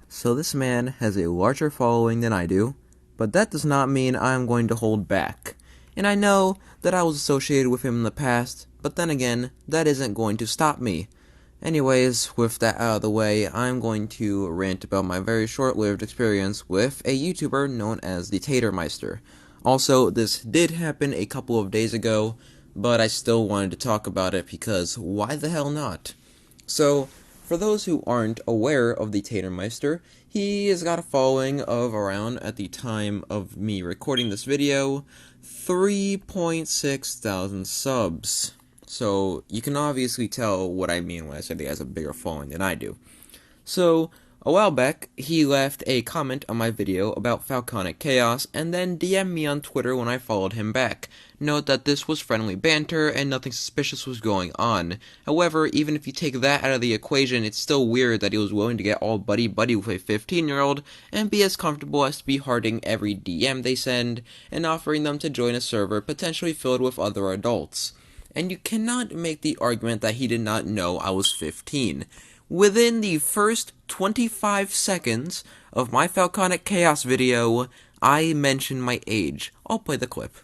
So this man has a larger following than I do, but that does not mean I'm going to hold back. And I know that I was associated with him in the past, but then again, that isn't going to stop me. Anyways, with that out of the way, I'm going to rant about my very short-lived experience with a YouTuber known as TheTatermeister. Also, this did happen a couple of days ago, but I still wanted to talk about it because why the hell not? So, for those who aren't aware of TheTatermeister, he has got a following of around, at the time of me recording this video, 3.6 thousand subs. So, you can obviously tell what I mean when I said he has a bigger following than I do. So, a while back, he left a comment on my video about Falconic Chaos, and then DM'd me on Twitter when I followed him back. Note that this was friendly banter, and nothing suspicious was going on. However, even if you take that out of the equation, it's still weird that he was willing to get all buddy-buddy with a 15-year-old, and be as comfortable as to be hearting every DM they send, and offering them to join a server potentially filled with other adults. And you cannot make the argument that he did not know I was 15. Within the first 25 seconds of my Falconic Chaos video, I mentioned my age. I'll play the clip.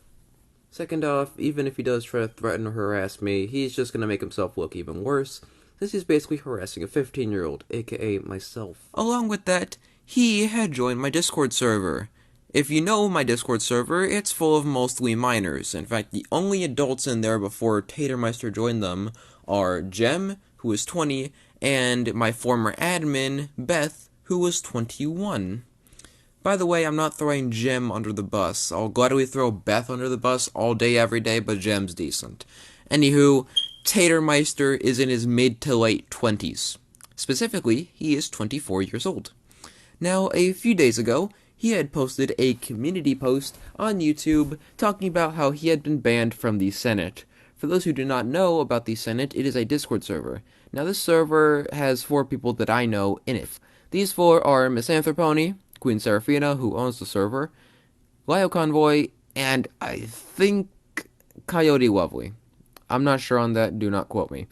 Second off, even if he does try to threaten or harass me, he's just gonna make himself look even worse, since he's basically harassing a 15-year-old, aka myself. Along with that, he had joined my Discord server. If you know my Discord server, it's full of mostly minors. In fact, the only adults in there before TaterMeister joined them are Jem, who is 20, and my former admin, Beth, who was 21. By the way, I'm not throwing Jem under the bus. I'll gladly throw Beth under the bus all day, every day, but Jem's decent. Anywho, TaterMeister is in his mid to late 20s. Specifically, he is 24 years old. Now, a few days ago, he had posted a community post on YouTube talking about how he had been banned from the Senate. For those who do not know about the Senate, it is a Discord server. Now, this server has 4 people that I know in it. These 4 are Misanthropony, Queen Seraphina, who owns the server, Lio Convoy, and I think Coyote Lovely. I'm not sure on that, do not quote me.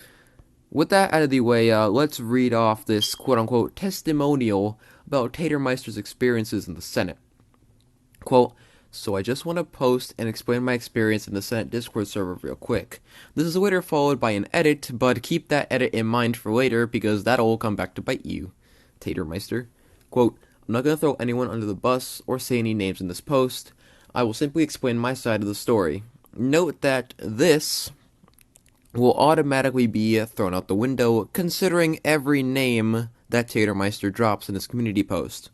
With that out of the way, let's read off this quote-unquote testimonial about TaterMeister's experiences in the Senate. Quote, "So I just want to post and explain my experience in the Senate Discord server real quick. This is later followed by an edit, but keep that edit in mind for later because that'll come back to bite you. TaterMeister. Quote, I'm not going to throw anyone under the bus or say any names in this post. I will simply explain my side of the story. Note that this will automatically be thrown out the window considering every name that TaterMeister drops in his community post.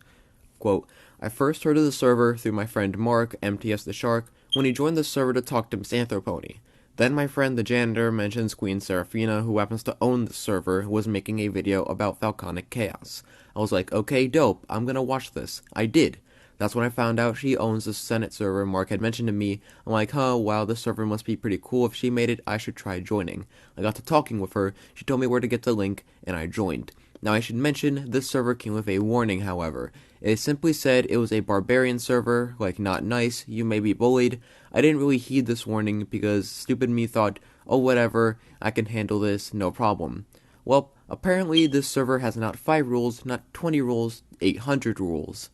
Quote, I first heard of the server through my friend Mark, MTS the Shark, when he joined the server to talk to Misanthropony. Then my friend the janitor mentions Queen Seraphina, who happens to own the server, was making a video about Falconic Chaos. I was like, okay, dope, I'm gonna watch this. I did. That's when I found out she owns the Senate server Mark had mentioned to me. I'm like, wow, this server must be pretty cool. If she made it, I should try joining. I got to talking with her, she told me where to get the link, and I joined. Now I should mention, this server came with a warning, however. It simply said it was a barbarian server, like not nice, you may be bullied. I didn't really heed this warning because stupid me thought, oh whatever, I can handle this, no problem. Well, apparently this server has not 5 rules, not 20 rules, 800 rules.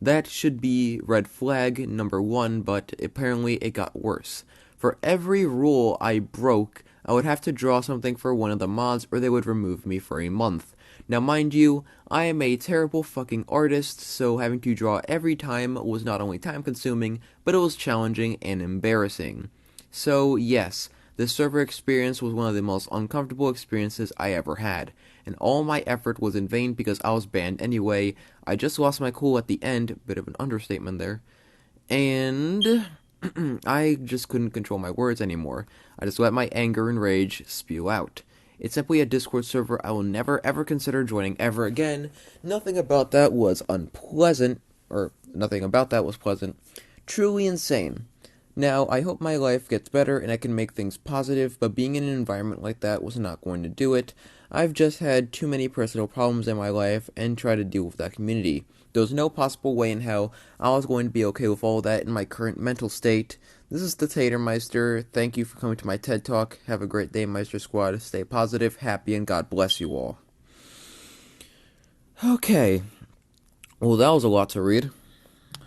That should be red flag number 1, but apparently it got worse. For every rule I broke, I would have to draw something for one of the mods or they would remove me for a month. Now mind you, I am a terrible fucking artist, so having to draw every time was not only time consuming, but it was challenging and embarrassing. So yes, this server experience was one of the most uncomfortable experiences I ever had, and all my effort was in vain because I was banned anyway. I just lost my cool at the end, bit of an understatement there, and I just couldn't control my words anymore. I just let my anger and rage spew out. It's simply a Discord server I will never ever consider joining ever again. Nothing about that was unpleasant, or nothing about that was pleasant. Truly insane. Now, I hope my life gets better and I can make things positive, but being in an environment like that was not going to do it. I've just had too many personal problems in my life and try to deal with that community. There was no possible way in hell I was going to be okay with all that in my current mental state. This is TheTatermeister. Thank you for coming to my TED Talk. Have a great day, Meister Squad. Stay positive, happy, and God bless you all. Okay. Well, that was a lot to read.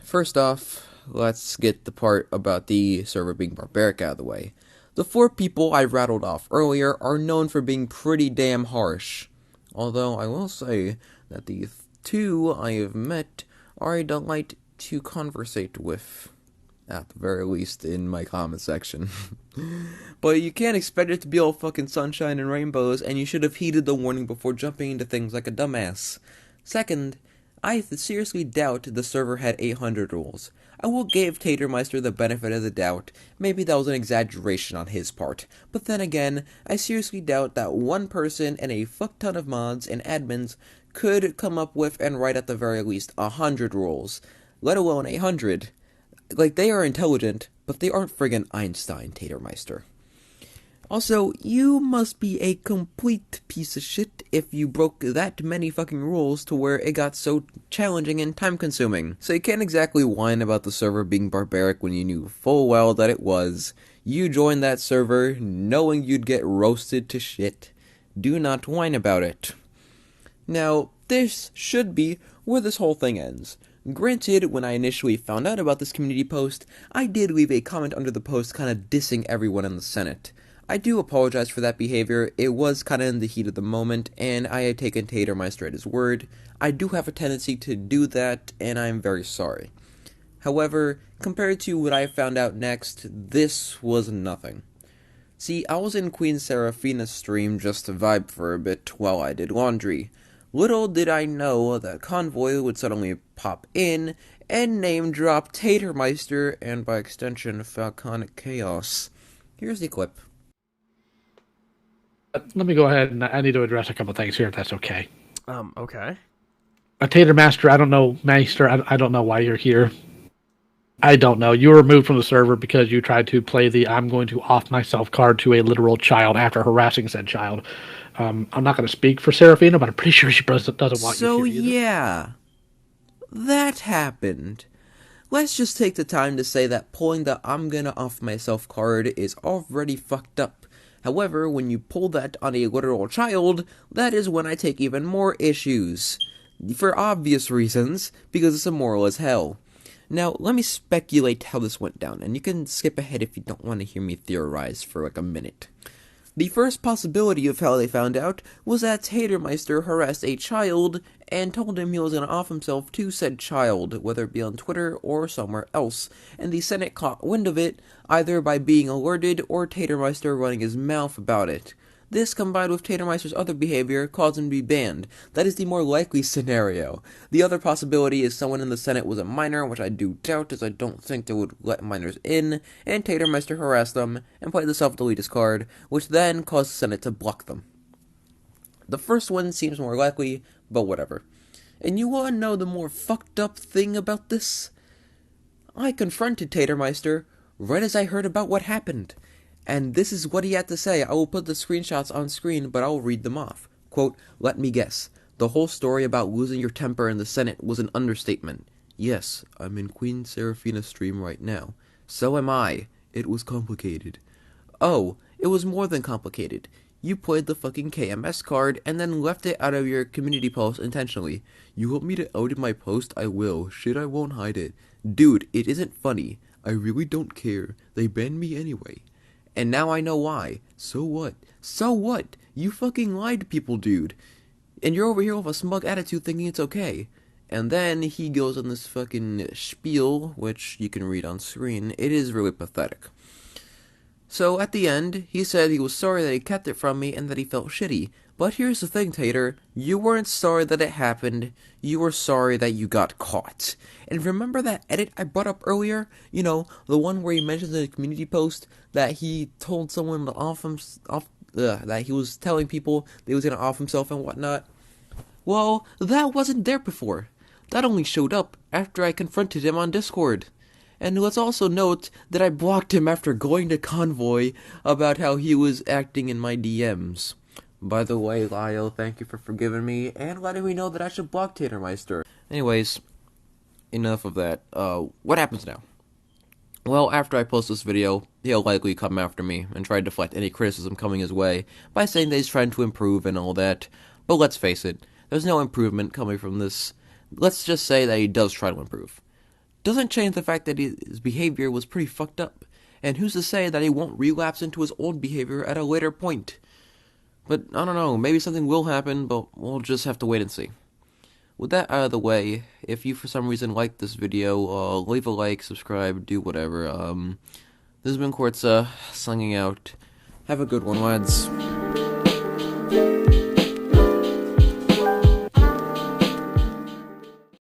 First off, let's get the part about the server being barbaric out of the way. The 4 people I rattled off earlier are known for being pretty damn harsh. Although I will say that the 2 I have met are a delight to conversate with. At the very least, in my comment section. But you can't expect it to be all fucking sunshine and rainbows, and you should have heeded the warning before jumping into things like a dumbass. Second, I seriously doubt the server had 800 rules. I will give TheTatermeister the benefit of the doubt. Maybe that was an exaggeration on his part. But then again, I seriously doubt that one person and a fuck ton of mods and admins could come up with and write at the very least 100 rules, let alone 800. Like, they are intelligent, but they aren't friggin' Einstein, TheTatermeister. Also, you must be a complete piece of shit if you broke that many fucking rules to where it got so challenging and time-consuming. So you can't exactly whine about the server being barbaric when you knew full well that it was. You joined that server knowing you'd get roasted to shit. Do not whine about it. Now, this should be where this whole thing ends. Granted, when I initially found out about this community post, I did leave a comment under the post kinda dissing everyone in the Senate. I do apologize for that behavior. It was kinda in the heat of the moment, and I had taken TheTatermeister at his word. I do have a tendency to do that, and I'm very sorry. However, compared to what I found out next, this was nothing. See, I was in Queen Seraphina's stream just to vibe for a bit while I did laundry. Little did I know that Convoy would suddenly pop in and name drop TheTatermeister and by extension Falconic Chaos. Here's the clip. Let me go ahead and I need to address a couple things here, if that's okay. Okay. TheTatermeister, I don't know, Meister, I don't know why you're here. I don't know. You were removed from the server because you tried to play the I'm going to off myself card to a literal child after harassing said child. I'm not going to speak for Seraphina, but I'm pretty sure she doesn't want you here. So yeah, that happened. Let's just take the time to say that pulling the I'm gonna off myself card is already fucked up. However, when you pull that on a literal child, that is when I take even more issues. For obvious reasons, because it's immoral as hell. Now, let me speculate how this went down, and you can skip ahead if you don't want to hear me theorize for like a minute. The first possibility of how they found out was that TheTatermeister harassed a child and told him he was going to off himself to said child, whether it be on Twitter or somewhere else, and the Senate caught wind of it either by being alerted or TheTatermeister running his mouth about it. This, combined with TheTatermeister's other behavior, caused him to be banned. That is the more likely scenario. The other possibility is someone in the Senate was a minor, which I do doubt, as I don't think they would let minors in, and TheTatermeister harassed them and played the self-delete card, which then caused the Senate to block them. The first one seems more likely, but whatever. And you wanna know the more fucked up thing about this? I confronted TheTatermeister right as I heard about what happened. And this is what he had to say. I will put the screenshots on screen, but I will read them off. Quote, "Let me guess. The whole story about losing your temper in the Senate was an understatement. Yes, I'm in Queen Seraphina's stream right now. So am I. It was complicated. Oh, it was more than complicated. You played the fucking KMS card and then left it out of your community post intentionally. You want me to edit my post? I will. Shit, I won't hide it. Dude, it isn't funny. I really don't care. They banned me anyway. And now I know why. So what? So what? You fucking lied to people, dude. And you're over here with a smug attitude thinking it's okay." And then he goes on this fucking spiel, which you can read on screen. It is really pathetic. So at the end, he said he was sorry that he kept it from me and that he felt shitty. But here's the thing, Tater. You weren't sorry that it happened. You were sorry that you got caught. And remember that edit I brought up earlier? You know, the one where he mentions in a community post that he told someone to that he was telling people that he was going to off himself and whatnot? Well, that wasn't there before. That only showed up after I confronted him on Discord. And let's also note that I blocked him after going to Convoy about how he was acting in my DMs. By the way, Lyle, thank you for forgiving me and letting me know that I should block TheTatermeister. Anyways, enough of that. What happens now? Well, after I post this video, he'll likely come after me and try to deflect any criticism coming his way by saying that he's trying to improve and all that. But let's face it, there's no improvement coming from this. let's just say that he does try to improve. Doesn't change the fact that his behavior was pretty fucked up. And who's to say that he won't relapse into his old behavior at a later point? But I don't know, maybe something will happen, but we'll just have to wait and see. With that out of the way, if you for some reason like this video, leave a like, subscribe, do whatever. This has been Quartza, signing out. Have a good one, lads.